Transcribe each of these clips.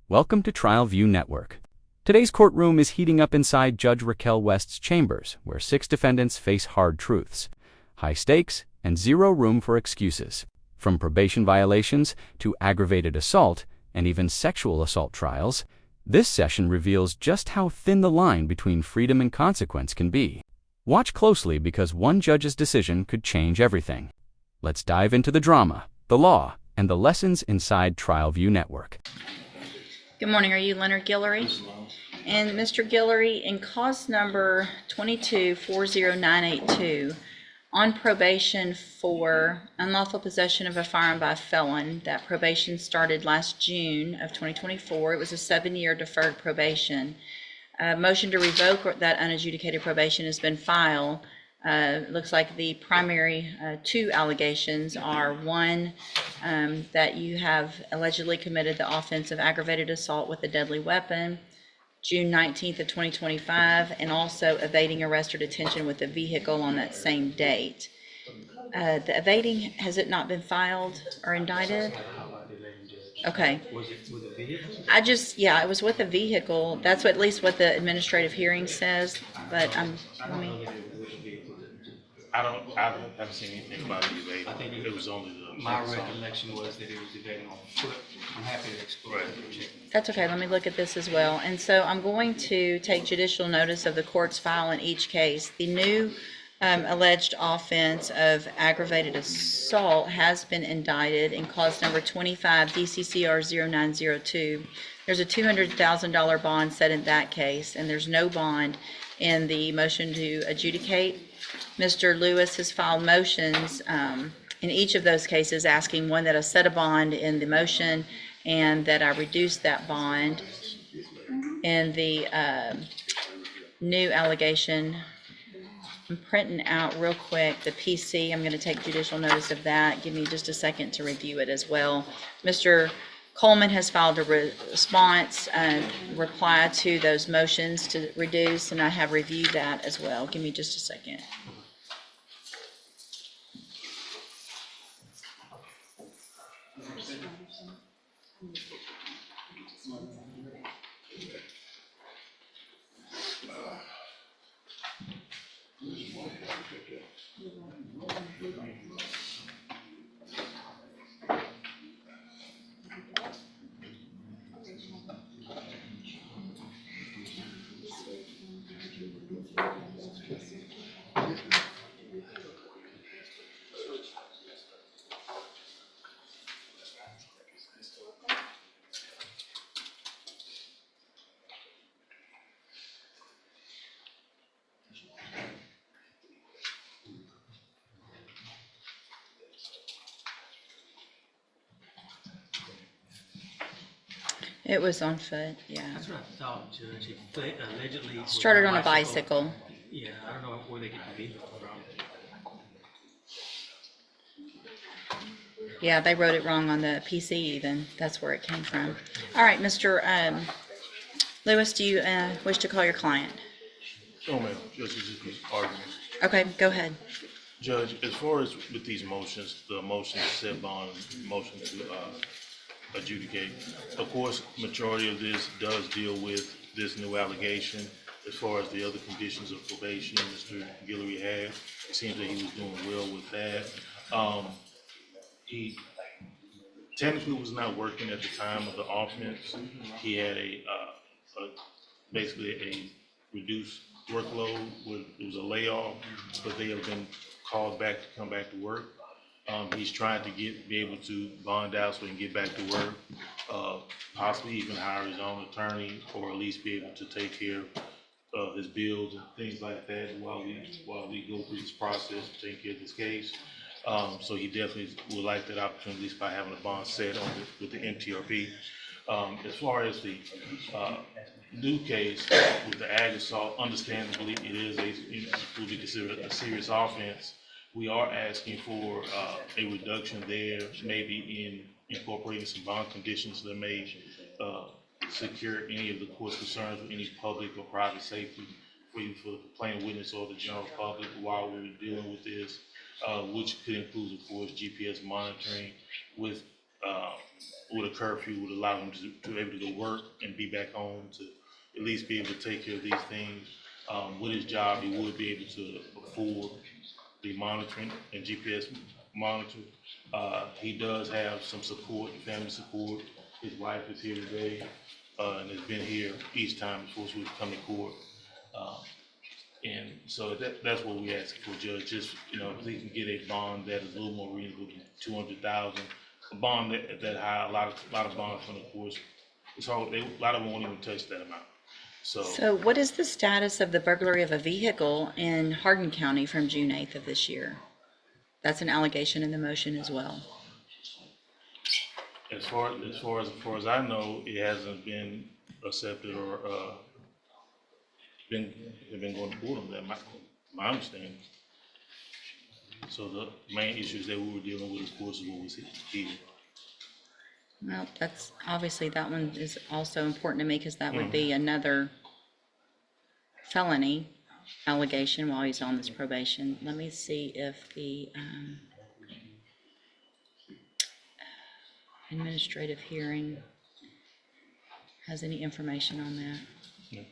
Welcome to Trial View Network. Today's courtroom is heating up inside Judge Raquel West's chambers, where 6 defendants face hard truths, high stakes, and zero room for excuses. From probation violations to aggravated assault and even sexual assault trials, this session reveals just how thin the line between freedom and consequence can be. Watch closely because one judge's decision could change everything. Let's dive into the drama, the law, and the lessons inside Trial View Network. Good morning. Are you Leonard Guillory? And Mr. Guillory, in cause number 22-40982, on probation for unlawful possession of a firearm by a felon, that probation started last June of 2024. It was a 7-year deferred probation. Motion to revoke that unadjudicated probation has been filed. It looks like the primary 2 allegations are, one, that you have allegedly committed the offense of aggravated assault with a deadly weapon, June 19th of 2025, and also evading arrest or detention with a vehicle on that same date. The evading, has it not been filed or indicted? Okay. Was it with a vehicle? Yeah, it was with a vehicle. That's at least what the administrative hearing says, but I don't know that it was with a vehicle. I haven't seen anything about it evading. I think It was only the. My recollection was that it was evading on foot. I'm happy to explore it. that's okay. Let me look at this as well. And so I'm going to take judicial notice of the court's file in each case. The new alleged offense of aggravated assault has been indicted in cause number 25 DCCR 0902. There's a $200,000 bond set in that case, and there's no bond in the motion to adjudicate. Mr. Lewis has filed motions in each of those cases asking, one, that I set a bond in the motion and that I reduce that bond. In the new allegation, I'm printing out real quick the PC. I'm going to take judicial notice of that. Give me just a second to review it as well. Mr. Coleman has filed a response reply to those motions to reduce, and I have reviewed that as well. Give me just a second. It was on foot, yeah. That's what I thought, Judge. It allegedly was Started on a bicycle. Yeah, I don't know where they get the vehicle from. Yeah, they wrote it wrong on the PC even. That's where it came from. All right, Mr. Lewis, do you wish to call your client? Oh, ma'am. Judge, this is arguments. Okay, go ahead. Judge, as far as with these motions, the motion to set bond, motion to adjudicate, of course, majority of this does deal with this new allegation. As far as the other conditions of probation Mr. Guillory had, it seems that he was doing well with that. He technically was not working at the time of the offense. He had basically a reduced workload. It was a layoff, but they have been called back to come back to work. He's trying to be able to bond out so he can get back to work, possibly even hire his own attorney, or at least be able to take care of his bills and things like that while we go through this process of taking care of this case. So he definitely would like that opportunity, at least by having a bond set on with the MTRP. As far as the new case with the ag assault, understandably, it will be considered a serious offense. We are asking for a reduction there, maybe in incorporating some bond conditions that may secure any of the court's concerns with any public or private safety for the complainant witness or the general public while we're dealing with this, which could include, of course, GPS monitoring with with a curfew would allow him to be able to go work and be back home to at least be able to take care of these things. With his job, he would be able to afford the monitoring and GPS monitor. He does have some support, family support. His wife is here today, and has been here each time before we come to court. And so that's what we ask for, Judge. Just, if they can get a bond that is a little more reasonable than 200,000. A bond that high, a lot of bonds from the courts, it's hard. A lot of them won't even touch that amount. So what is the status of the burglary of a vehicle in Hardin County from June 8th of this year? That's an allegation in the motion as well. As far as I know, it hasn't been accepted or been going to court on that. My understanding. So the main issues that we were dealing with, of course, is what was here. Well, that's obviously, that one is also important to me because that would be another felony allegation while he's on this probation. Let me see if the administrative hearing has any information on that. Yeah.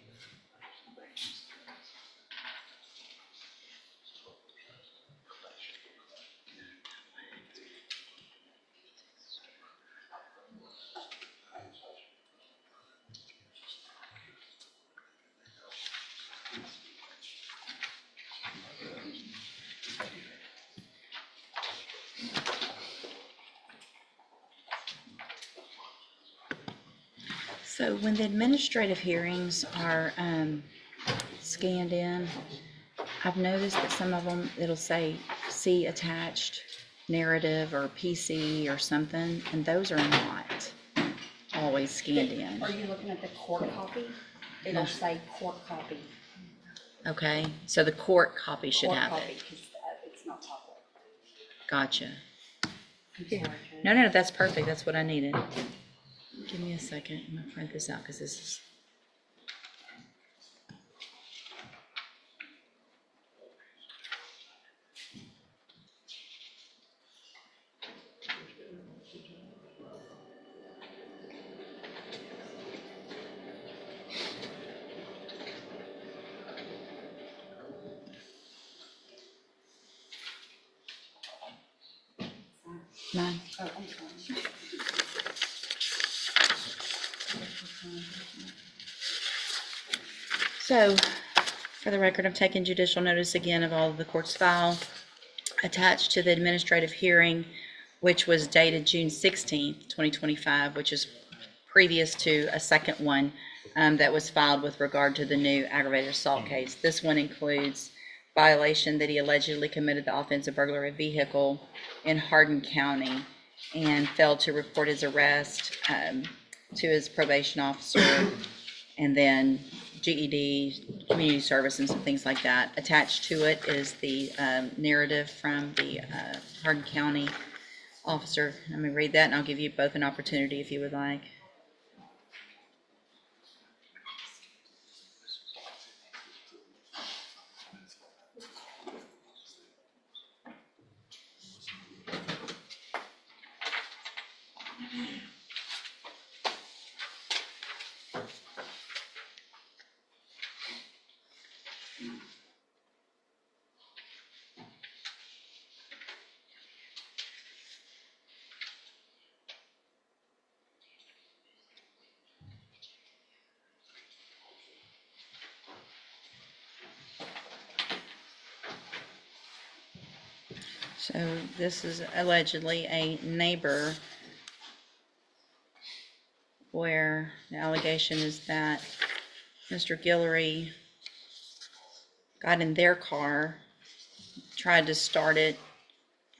So when the administrative hearings are scanned in, I've noticed that some of them, it'll say see attached narrative or PC or something, and those are not always scanned in. Are you looking at the court copy? It'll say court copy. Okay, so the court copy should Court have copy, it. 'cause it's not public. Gotcha. I'm sorry, Judge. No, that's perfect. That's what I needed. Give me a second. I'm gonna print this out because this is. Mine. Oh, I'm sorry. So, for the record, I'm taking judicial notice again of all of the court's file attached to the administrative hearing, which was dated June 16th, 2025, which is previous to a second one that was filed with regard to the new aggravated assault case. This one includes violation that he allegedly committed the offense of burglary of vehicle in Hardin County and failed to report his arrest to his probation officer, and then GED, community service, and some things like that. Attached to it is the narrative from the Hardin County officer. Let me read that, and I'll give you both an opportunity if you would like. So this is allegedly a neighbor where the allegation is that Mr. Guillory got in their car, tried to start it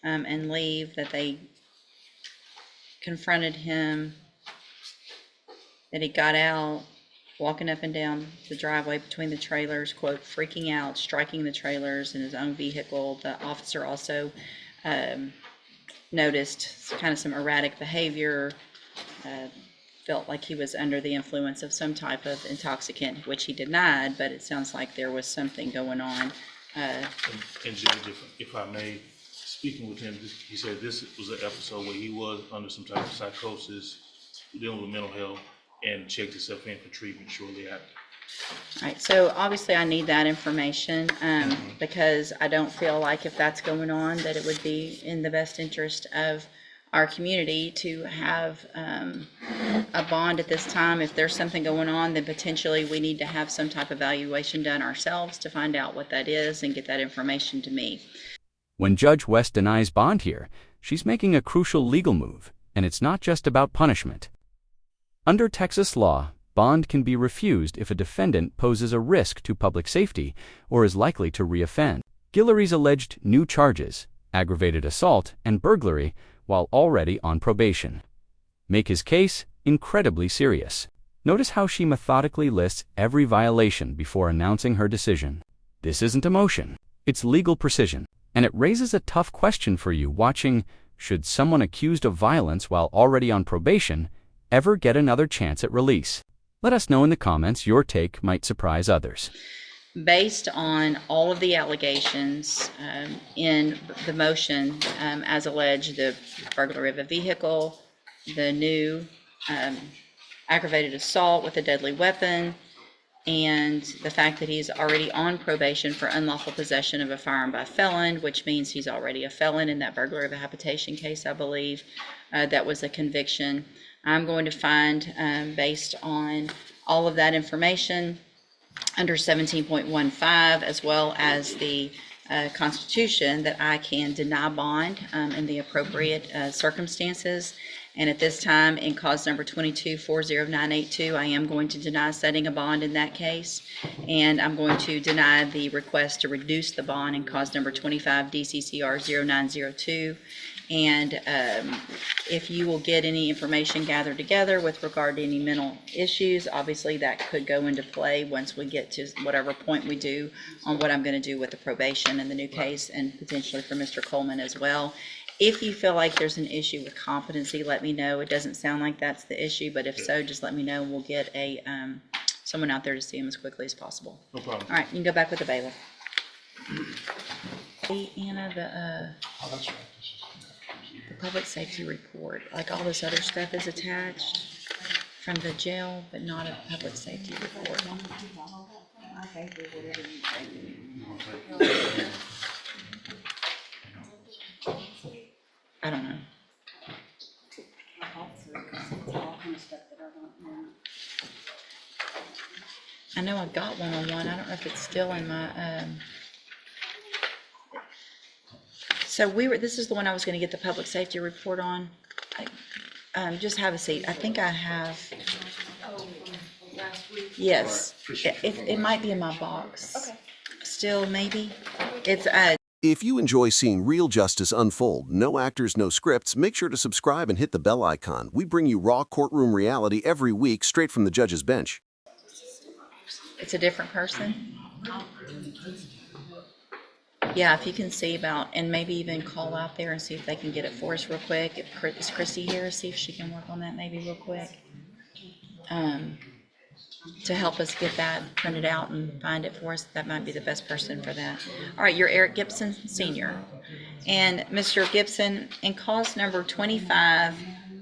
and leave, that they confronted him, that he got out, walking up and down the driveway between the trailers, quote, freaking out, striking the trailers in his own vehicle. The officer also noticed kind of some erratic behavior, felt like he was under the influence of some type of intoxicant, which he denied, but it sounds like there was something going on. And Judge, if I may speaking with him, he said this was an episode where he was under some type of psychosis, dealing with mental health, and checked himself in for treatment shortly after. All right, so obviously I need that information, because I don't feel like if that's going on, that it would be in the best interest of our community to have a bond at this time. If there's something going on, then potentially we need to have some type of evaluation done ourselves to find out what that is and get that information to me. When Judge West denies bond here, she's making a crucial legal move, and it's not just about punishment. Under Texas law, bond can be refused if a defendant poses a risk to public safety or is likely to reoffend. Guillory's alleged new charges, aggravated assault and burglary, while already on probation, make his case incredibly serious. Notice how she methodically lists every violation before announcing her decision. This isn't emotion, it's legal precision, and it raises a tough question for you watching. Should someone accused of violence while already on probation ever get another chance at release? Let us know in the comments. Your take might surprise others. Based on all of the allegations in the motion, as alleged, the burglary of a vehicle, the new aggravated assault with a deadly weapon, and the fact that he's already on probation for unlawful possession of a firearm by felon, which means he's already a felon in that burglary of a habitation case, I believe. That was a conviction. I'm going to find, based on all of that information, under 17.15, as well as the Constitution, that I can deny bond in the appropriate circumstances. And at this time, in cause number 22-40982, I am going to deny setting a bond in that case. And I'm going to deny the request to reduce the bond in cause number 25 DCCR 0902. And if you will get any information gathered together with regard to any mental issues, obviously that could go into play once we get to whatever point we do on what I'm going to do with the probation and the new case, and potentially for Mr. Coleman as well. If you feel like there's an issue with competency, let me know. It doesn't sound like that's the issue, but if so, just let me know. We'll get a someone out there to see him as quickly as possible. No problem. All right, you can go back with the bailiff. Hey, Anna, Oh, that's right. the public safety report, like all this other stuff is attached from the jail, but not a public safety report. I don't know. I know I got one on one. I don't know if it's still in my, so this is the one I was gonna get the public safety report on. Just have a seat. I think I have. Yes, it might be in my box. Okay. Still, maybe. It's, If you enjoy seeing real justice unfold, no actors, no scripts, make sure to subscribe and hit the bell icon. We bring you raw courtroom reality every week straight from the judge's bench. it's a different person. Yeah, if you can see about, and maybe even call out there and see if they can get it for us real quick. Is Christy here? See if she can work on that maybe real quick. To help us get that printed out and find it for us. That might be the best person for that. All right, you're Eric Gibson Sr. And Mr. Gibson, in cause number 25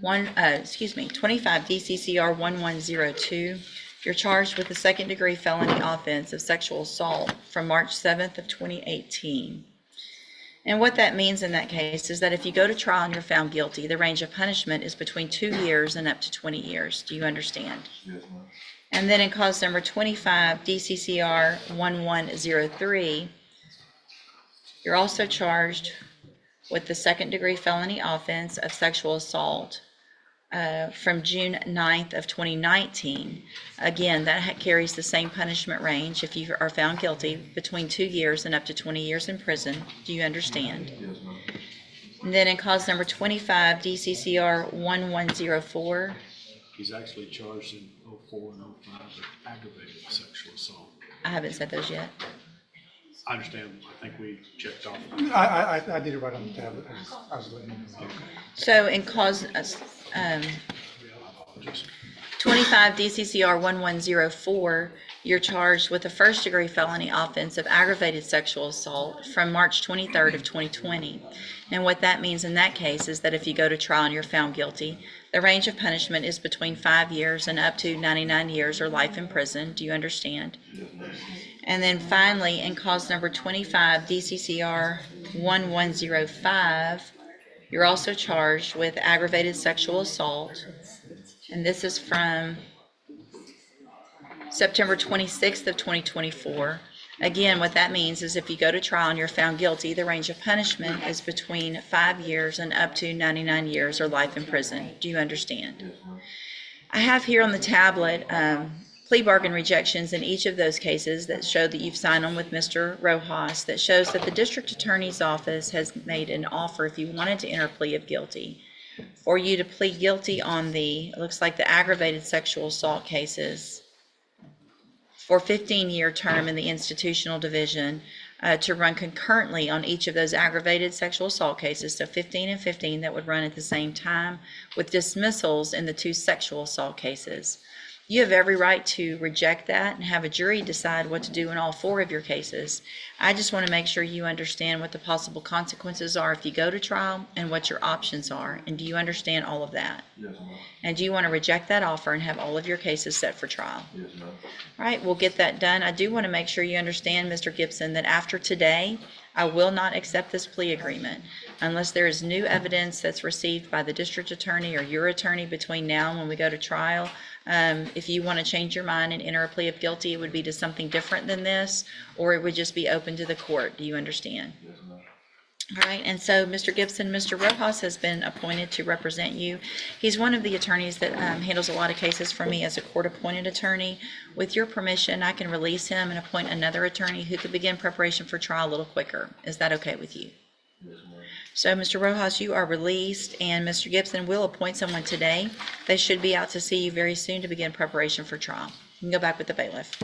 DCCR 1102, you're charged with a second-degree felony offense of sexual assault from March 7th of 2018. And what that means in that case is that if you go to trial and you're found guilty, the range of punishment is between 2 years and up to 20 years. Do you understand? Yes, ma'am. And then in cause number 25 DCCR 1103, you're also charged with the second-degree felony offense of sexual assault from June 9th of 2019. Again, that carries the same punishment range if you are found guilty, between 2 years and up to 20 years in prison. Do you understand? Yes, ma'am. And then in cause number 25 DCCR 1104. He's actually charged in 04 and 05 with aggravated sexual assault. I haven't said those yet. I understand. I think we checked off. I did it right on the tablet. I was letting you know. So in cause 25 DCCR 1104, You're charged with a first-degree felony offense of aggravated sexual assault from March 23rd of 2020. And what that means in that case is that if you go to trial and you're found guilty, the range of punishment is between 5 years and up to 99 years or life in prison. Do you understand? And then finally, in cause number 25, DCCR 1105, you're also charged with aggravated sexual assault. And this is from September 26th of 2024. Again, what that means is if you go to trial and you're found guilty, the range of punishment is between 5 years and up to 99 years or life in prison. Do you understand? I have here on the tablet plea bargain rejections in each of those cases that show that you've signed on with Mr. Rojas, that shows that the district attorney's office has made an offer if you wanted to enter a plea of guilty, for you to plead guilty on it looks like the aggravated sexual assault cases for 15-year term in the institutional division, to run concurrently on each of those aggravated sexual assault cases, so 15 and 15 that would run at the same time, with dismissals in the 2 sexual assault cases. You have every right to reject that and have a jury decide what to do in all 4 of your cases. I just want to make sure you understand what the possible consequences are if you go to trial and what your options are. And do you understand all of that? Yes, ma'am. And do you want to reject that offer and have all of your cases set for trial? Yes, ma'am. All right, we'll get that done. I do want to make sure you understand, Mr. Gibson, that after today, I will not accept this plea agreement unless there is new evidence that's received by the district attorney or your attorney between now and when we go to trial. If you want to change your mind and enter a plea of guilty, it would be to something different than this, or it would just be open to the court. Do you understand? Yes, ma'am. All right, and so Mr. Gibson, Mr. Rojas has been appointed to represent you. He's one of the attorneys that handles a lot of cases for me as a court-appointed attorney. With your permission, I can release him and appoint another attorney who could begin preparation for trial a little quicker. Is that okay with you? Yes, ma'am. So, Mr. Rojas, you are released, and Mr. Gibson will appoint someone today. They should be out to see you very soon to begin preparation for trial. You can go back with the bailiff.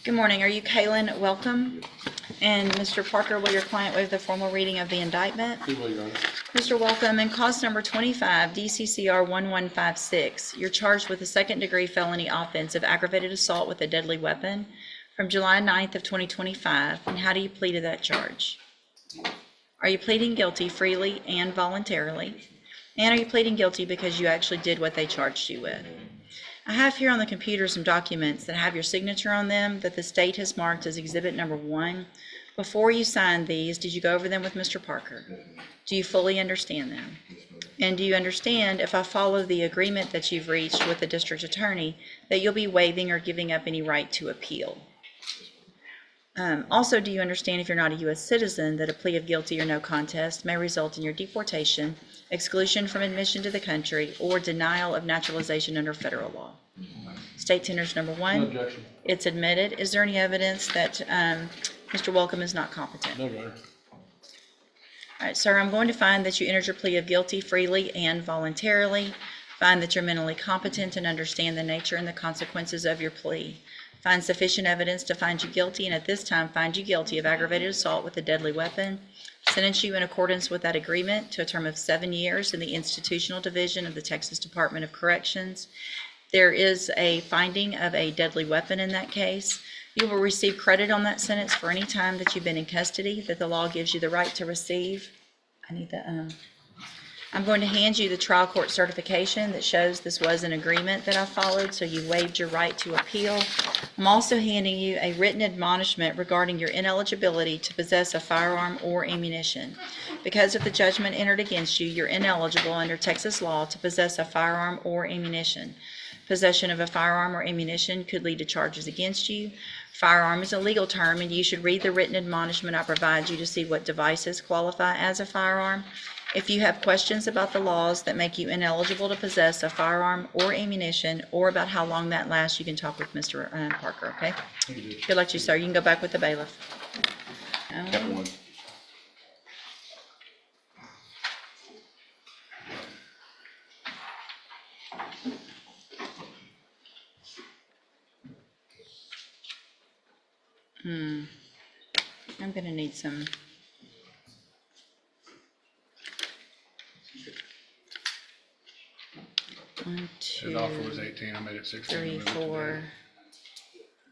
Good morning. Are you Kaylin? Welcome. And Mr. Parker, will your client waive the formal reading of the indictment? Your Honor. Mr. Welcome, in cause number 25, DCCR 1156, you're charged with a second-degree felony offense of aggravated assault with a deadly weapon from July 9th of 2025. And how do you plead to that charge? Are you pleading guilty freely and voluntarily? And are you pleading guilty because you actually did what they charged you with? I have here on the computer some documents that have your signature on them that the state has marked as exhibit number 1. Before you signed these, did you go over them with Mr. Parker? Do you fully understand them? And do you understand, if I follow the agreement that you've reached with the district attorney, that you'll be waiving or giving up any right to appeal? Also, do you understand, if you're not a U.S. citizen, that a plea of guilty or no contest may result in your deportation, exclusion from admission to the country, or denial of naturalization under federal law? State tenders number 1. No objection. It's admitted. Is there any evidence that Mr. Welcome is not competent? No, Your Honor. All right, sir, I'm going to find that you entered your plea of guilty freely and voluntarily. Find that you're mentally competent and understand the nature and the consequences of your plea. Find sufficient evidence to find you guilty, and at this time find you guilty of aggravated assault with a deadly weapon. Sentence you in accordance with that agreement to a term of 7 years in the institutional division of the Texas Department of Corrections. There is a finding of a deadly weapon in that case. You will receive credit on that sentence for any time that you've been in custody that the law gives you the right to receive. I'm going to hand you the trial court certification that shows this was an agreement that I followed, so you waived your right to appeal. I'm also handing you a written admonishment regarding your ineligibility to possess a firearm or ammunition. Because of the judgment entered against you, you're ineligible under Texas law to possess a firearm or ammunition. Possession of a firearm or ammunition could lead to charges against you. Firearm is a legal term, and you should read the written admonishment I provide you to see what devices qualify as a firearm. If you have questions about the laws that make you ineligible to possess a firearm or ammunition, or about how long that lasts, you can talk with Mr. Parker, okay? Good luck to you, sir. You can go back with the bailiff. Chapter 1. I'm going to need some. 1, 2, His offer was 18, I made it 16. 3, moved it to 4. there.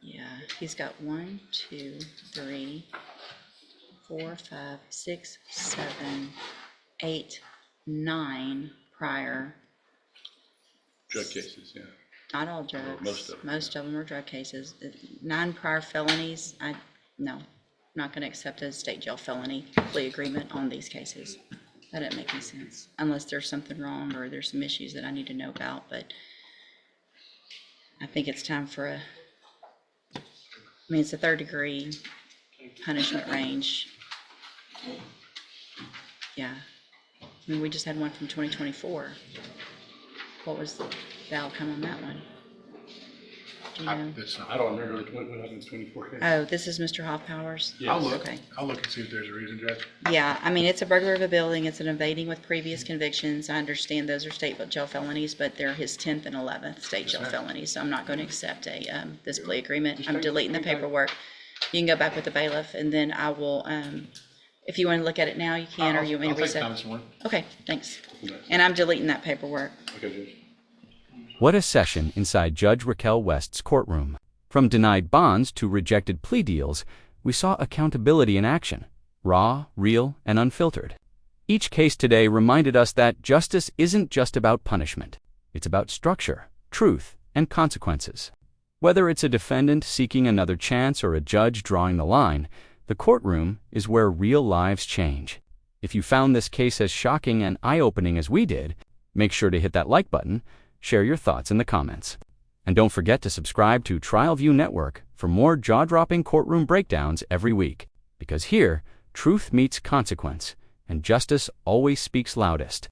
Yeah, he's got 1, 2, 3, 4, 5, 6, 7, 8, 9 prior. Drug cases, yeah. Not all drugs. most of them, Most of them are drug cases. 9 prior felonies. No, I'm not going to accept a state jail felony plea agreement on these cases. That doesn't make any sense unless there's something wrong or there's some issues that I need to know about. But I think it's time for it's a 3rd degree punishment range. Yeah. I mean, we just had one from 2024. What was the outcome on that one? Do you know? I don't remember what happened in 24 days. Oh, this is Mr. Hoffpowers? I'll look. Okay. I'll look and see if there's a reason, Judge. Yeah, I mean, it's a burglary of a building, it's an evading with previous convictions. I understand those are state jail felonies, but they're his 10th and 11th state jail felonies, so I'm not going to accept this plea agreement. I'm deleting the paperwork. You can go back with the bailiff, and then I will, if you want to look at it now, you can, or you want me to I'll take time reset? this morning. Okay, thanks. And I'm deleting that paperwork. Okay, Judge. What a session inside Judge Raquel West's courtroom. From denied bonds to rejected plea deals, we saw accountability in action, raw, real, and unfiltered. Each case today reminded us that justice isn't just about punishment. It's about structure, truth, and consequences. Whether it's a defendant seeking another chance or a judge drawing the line, the courtroom is where real lives change. If you found this case as shocking and eye-opening as we did, make sure to hit that like button, share your thoughts in the comments. And don't forget to subscribe to TrialView Network for more jaw-dropping courtroom breakdowns every week. Because here, truth meets consequence, and justice always speaks loudest.